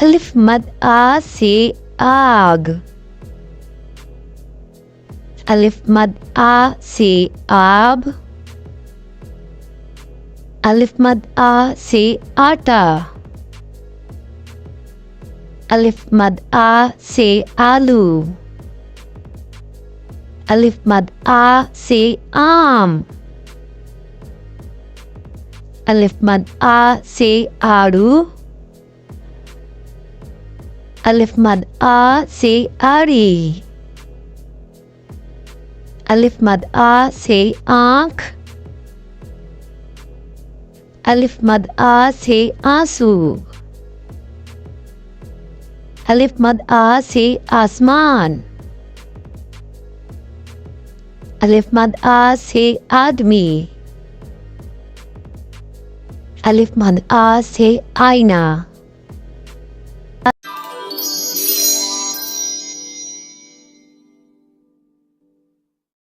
अलिफ मद आ से आग। अलिफ मद आ से आब। अलिफ मद आ से आटा। अलिफ मद आ से आलू। अलिफ मद आ से आम। अलिफ मद आ से आड़ू। अलिफ मद आ से आरी। अलिफ मद आ से आँख। अलिफ मद आ से आंसू। अलिफ मद आ से आसमान। अलिफ मद आ से आदमी। अलिफ मद आ से आईना।